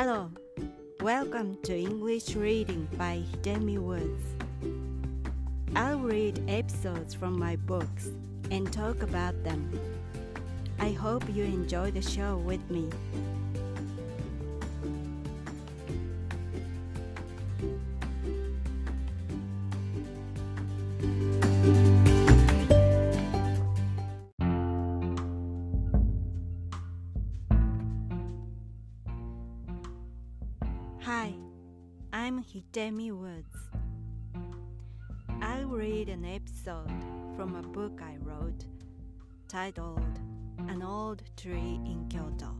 Hello, welcome to English Reading by Hidemi Woods. I'll read episodes from my books and talk about them. I hope you enjoy the show with me. Hi, I'm Hidemi Woods. I'll read an episode from a book I wrote titled An Old Tree in Kyoto.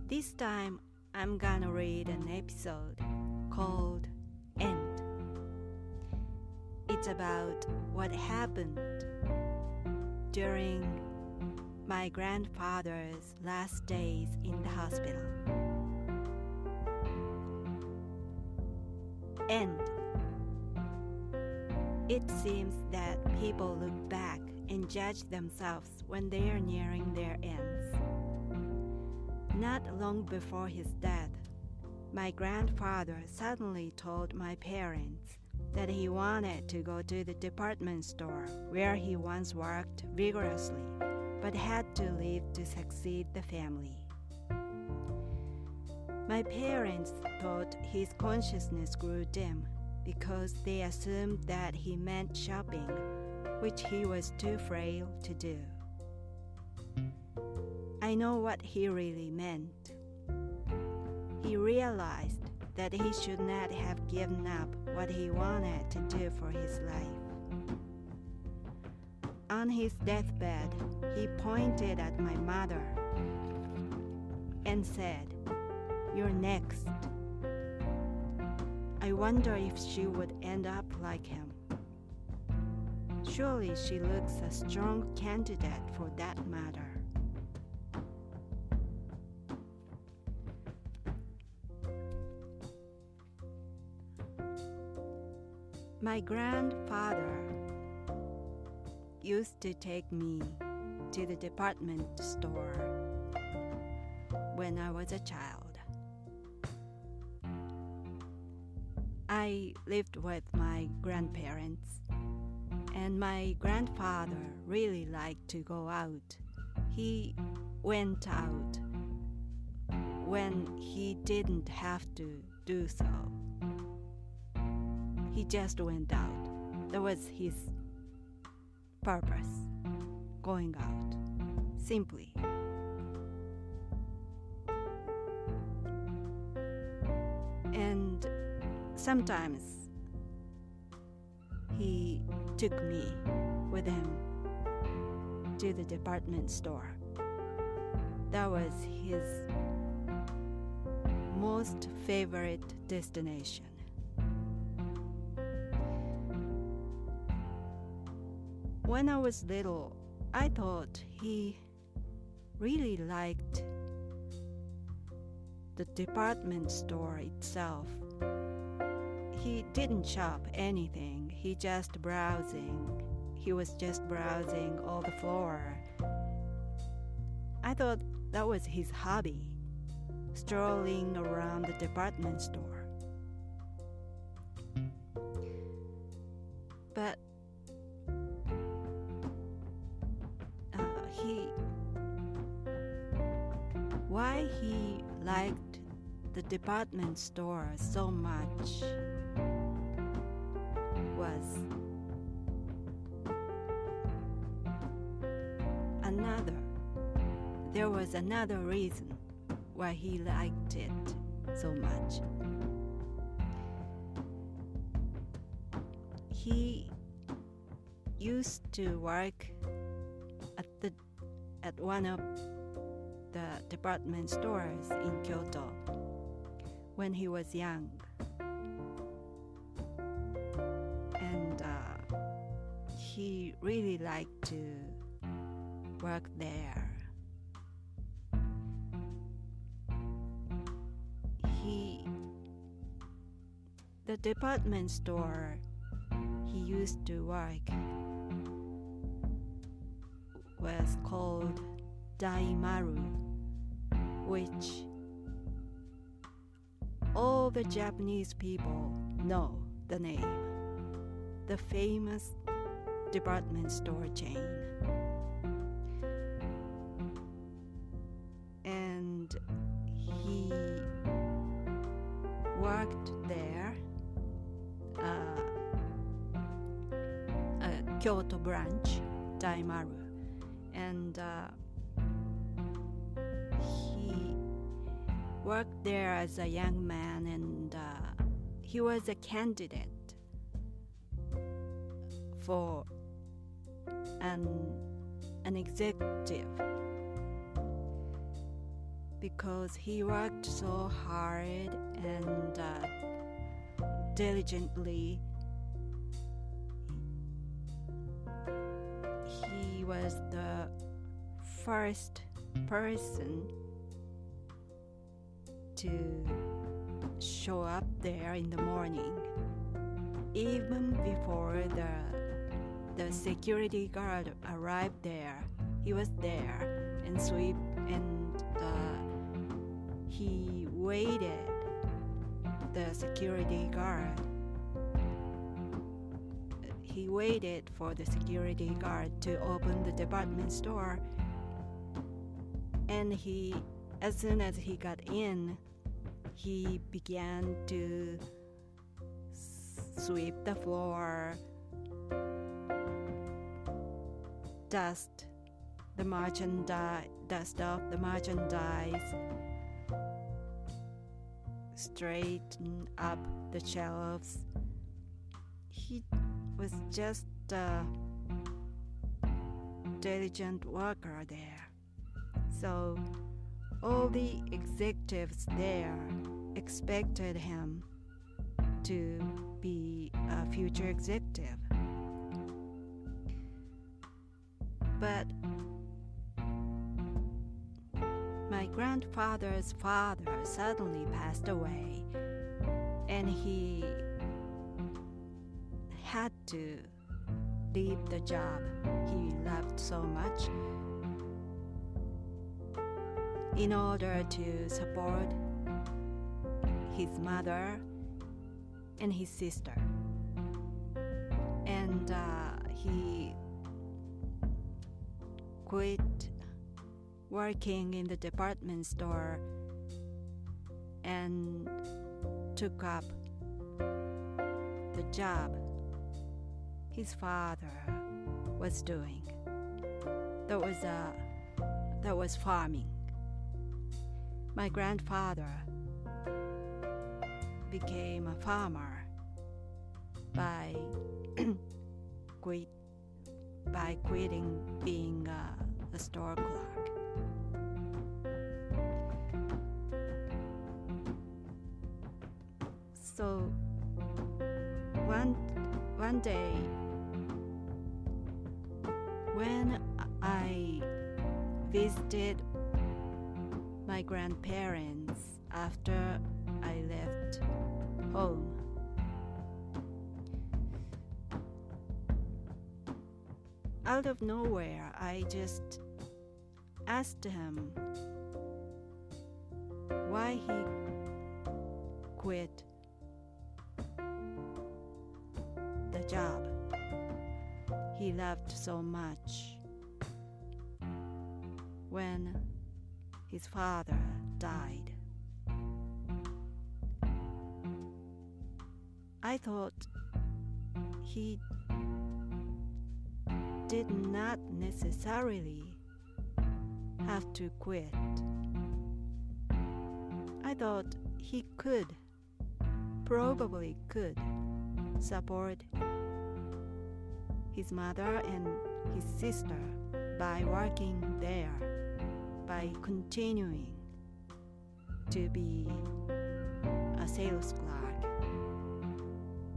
This time I'm gonna read an episode called End. It's about what happened during my grandfather's last days in the hospital. End. It seems that people look back and judge themselves when they are nearing their ends. Not long before his death, my grandfather suddenly told my parents that he wanted to go to the department store where he once worked vigorously but had to leave to succeed the family. My parents thought his consciousness grew dim because they assumed that he meant shopping, which he was too frail to do. I know what he really meant. He realized that he should not have given up what he wanted to do for his life. On his deathbed, he pointed at my mother and said, "You're next." I wonder if she would end up like him. Surely she looks a strong candidate for that matter. My grandfather used to take me to the department store when I was a child. I lived with my grandparents, and my grandfather really liked to go out. He went out when he didn't have to do so. He just went out. That was his purpose, going out, simply. And sometimes he took me with him to the department store. That was his most favorite destination. When I was little, I thought he really liked the department store itself. He didn't shop anything. He was just browsing all the floor. I thought that was his hobby, strolling around the department store. But why he liked the department store so much was there was another reason why he liked it so much. He used to work at one of the department stores in Kyoto when he was young. And he really liked to work there. The department store he used to work was called Daimaru, which all the Japanese people know the name, the famous department store chain. And he worked there, Kyoto branch, Daimaru, and he worked there as a young man, and he was a candidate for an executive because he worked so hard and diligently. He was the first person to show up there in the morning, even before the security guard arrived there. He was there and he waited the security guard. He waited for the security guard to open the department store, and as soon as he got in, he began to sweep the floor, dust off the merchandise, straighten up the shelves. He was just a diligent worker there. So all the executives there expected him to be a future executive. But my grandfather's father suddenly passed away, and he had to leave the job he loved so much in order to support his mother and his sister. And he quit working in the department store and took up the job his father was doing. That was farming. My grandfather became a farmer by quitting being a store clerk. So one day, when I visited my grandparents after I left home, out of nowhere, I just asked him why he quit the job he loved so much when his father died. I thought he did not necessarily have to quit. I thought he probably could support his mother and his sister by working there, by continuing to be a sales clerk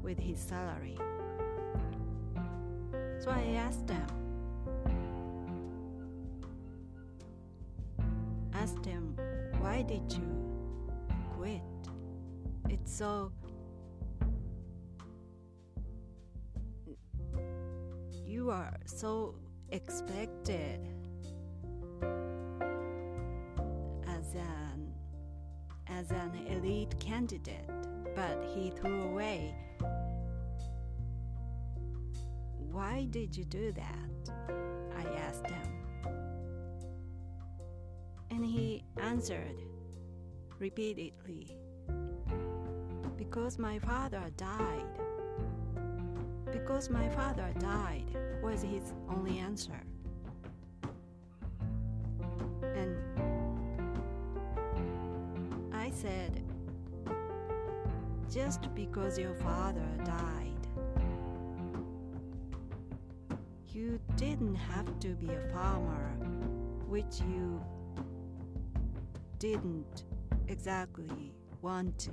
with his salary. So I asked him, why did you quit? It's so... You are so expected as an as an elite candidate, but he threw away. Why did you do that? I asked him. And he answered repeatedly, because my father died. Because my father died was his only answer. And I said, just because your father died, you didn't have to be a farmer, which you didn't exactly want to.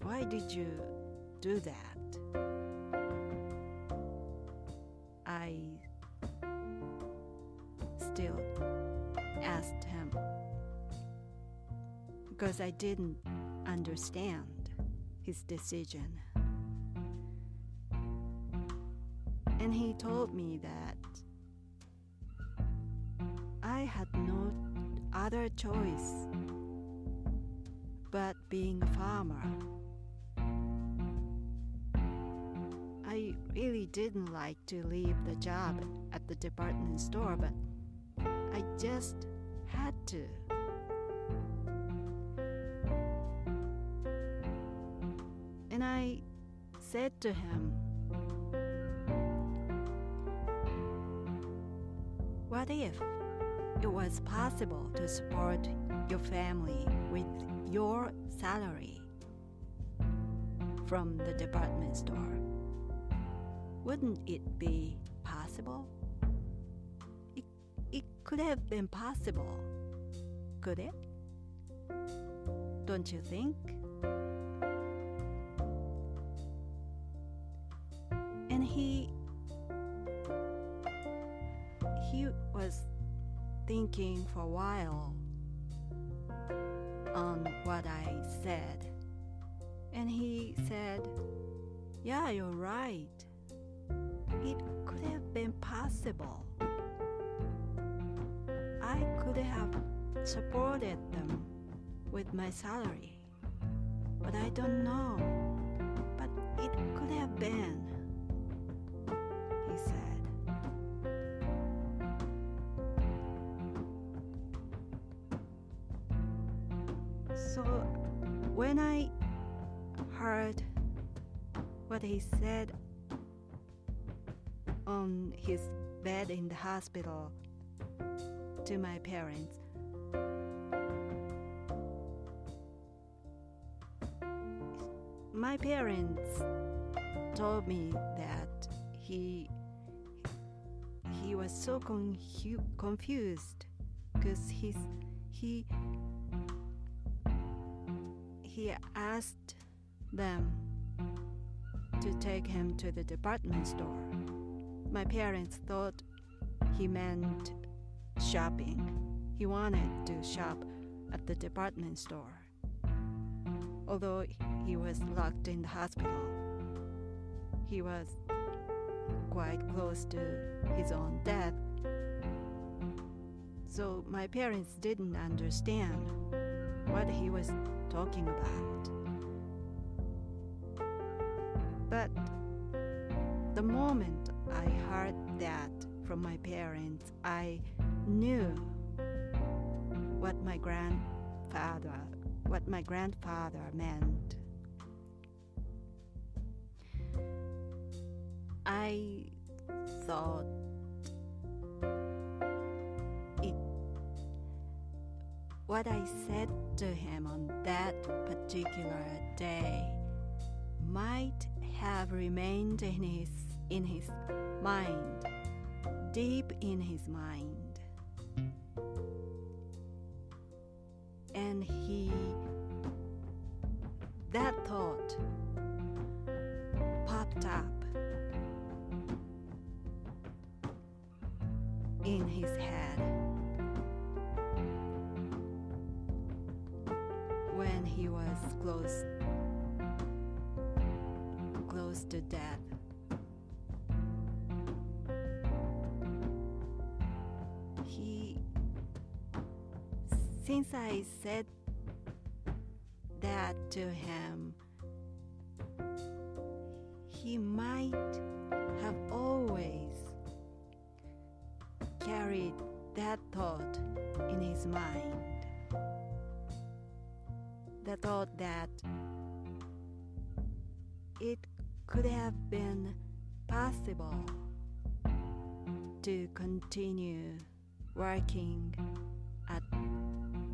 Why did you do that? I still asked him because I didn't understand his decision. And he told me that I had no other choice but being a farmer. I really didn't like to leave the job at the department store, but I just had to. And I said to him, what if it was possible to support your family with your salary from the department store? Wouldn't it be possible? It could have been possible, could it? Don't you think? And he was thinking for a while on what I said. And he said, yeah, you're right. It could have been possible. I could have supported them with my salary, but I don't know. But it could have been, he said. So when I heard what he said on his bed in the hospital to my parents, my parents told me that he was so confused because he asked them to take him to the department store. My parents thought he meant shopping. He wanted to shop at the department store. Although he was locked in the hospital, he was quite close to his own death. So my parents didn't understand what he was talking about. But the moment I heard that from my parents, I knew what my grandfather meant. I thought what I said to him on that particular day might have remained in his mind, deep in his mind. And that thought popped up in his head when he was close to death. He since I said that to him, he might have always carried that thought in his mind. The thought that it could have been possible to continue working at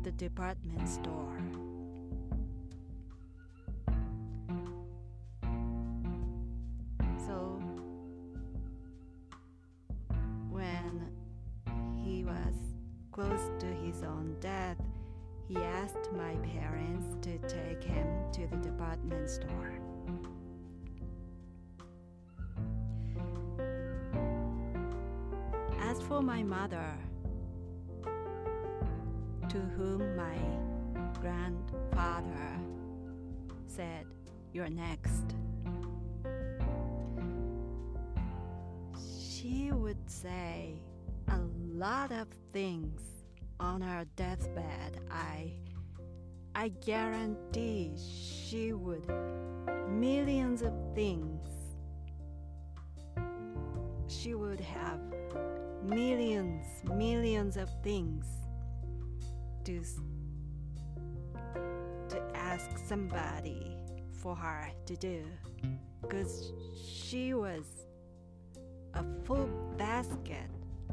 the department store. So when he was close to his own death, he asked my parents to take him to the department store. As for my mother, to whom my grandfather said, "You're next," she would say a lot of things on her deathbed. I guarantee she would millions of things. She would have millions of things to ask somebody for her to do, because she was a full basket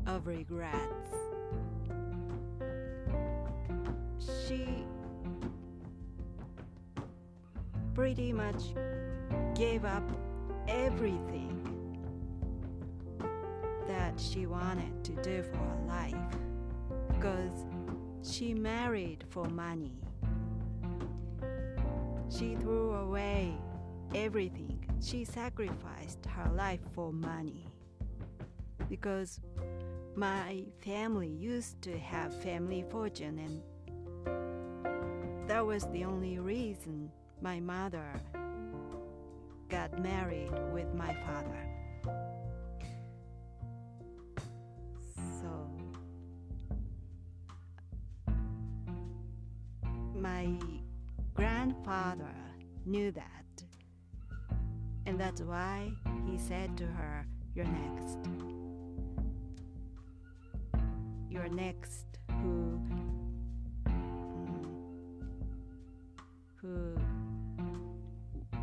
of regrets. She pretty much gave up everything that she wanted to do for her life, because she married for money. She threw away everything. She sacrificed her life for money, because my family used to have family fortune, and that was the only reason my mother got married with my father. So my grandfather knew that, and that's why he said to her, "You're next. You're next who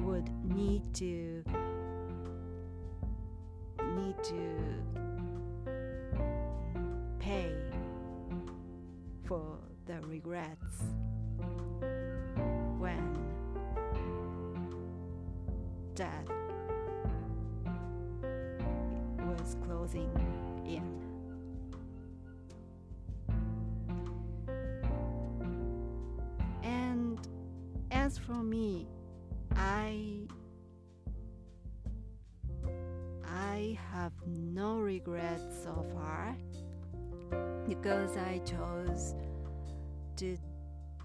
would need to pay for the regrets when death was closing in." And as for me, I have no regrets so far, because I chose to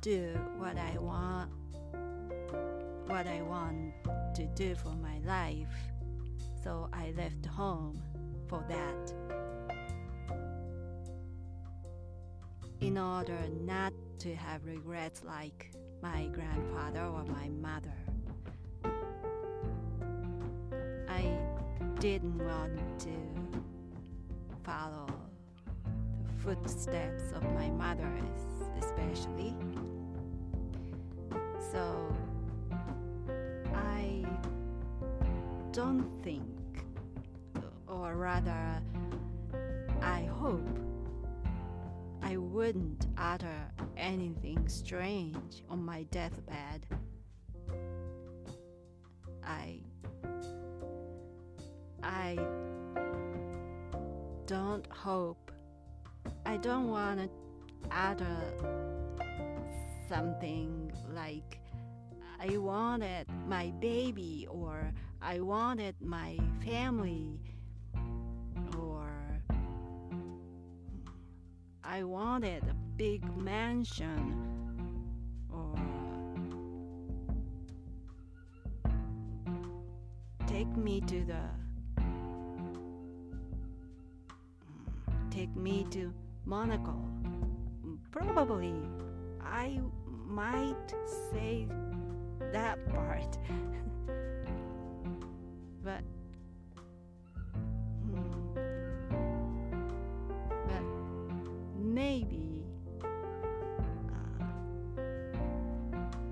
do what I want to do for my life. So I left home for that, in order not to have regrets like my grandfather or my mother. I didn't want to follow the footsteps of my mother, especially. So I don't think, or rather, I hope I wouldn't utter anything strange on my deathbed. I don't want to utter something like I wanted my baby, or I wanted my family, or I wanted a big mansion, or take me to Monaco. Probably I might say that part. but maybe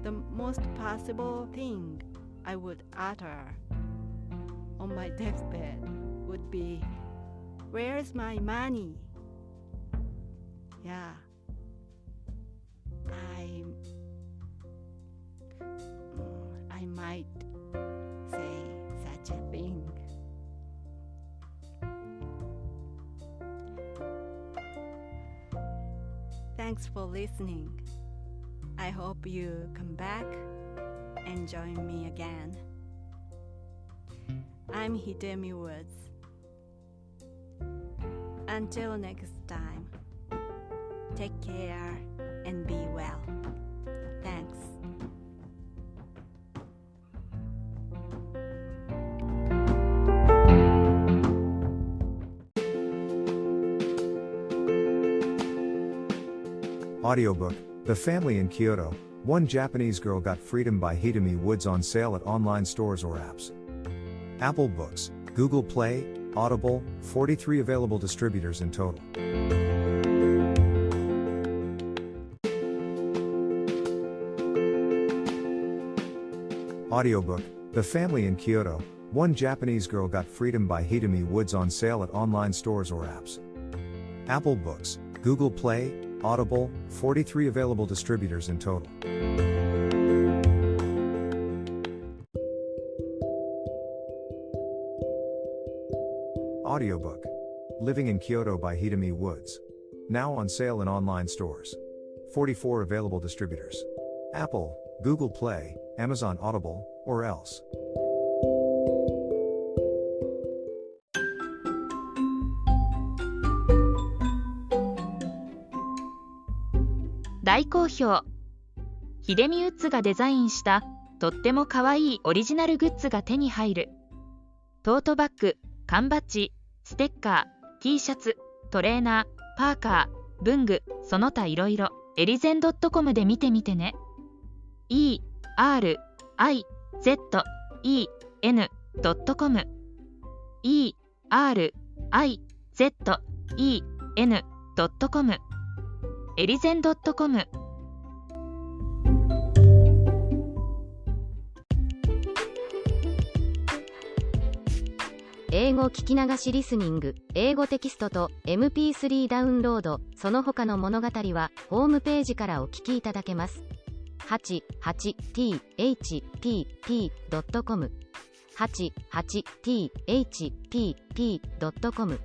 the most possible thing I would utter on my deathbed would be, "Where's my money?" Yeah, I might say such a thing. Thanks for listening. I hope you come back and join me again. I'm Hidemi Woods. Until next time, take care and be well. Thanks. Audiobook, The Family in Kyoto, One Japanese Girl Got Freedom by Hidemi Woods on sale at online stores or apps. Apple Books, Google Play, Audible, 43 available distributors in total. Audiobook, The Family in Kyoto, One Japanese Girl Got Freedom by Hidemi Woods on sale at online stores or apps. Apple Books, Google Play, Audible, 43 available distributors in total. Audiobook, Living in Kyoto by Hidemi Woods. Now on sale in online stores. 44 available distributors. Apple, Google Play, Amazon Audible, or else. 大好評。ヒデミウッズがデザインしたとってもかわいいオリジナルグッズが手に入る。トートバッグ、缶バッジ、ステッカー、T シャツ、トレーナー、パーカー、文具、その他いろいろ、エリゼン .com で見てみてね。erizen.com erizen.com エリゼン .com。 英語聞き流しリスニング、英語テキストと MP3 ダウンロード、その他の物語はホームページからお聞きいただけます。88thpp.com 88thpp.com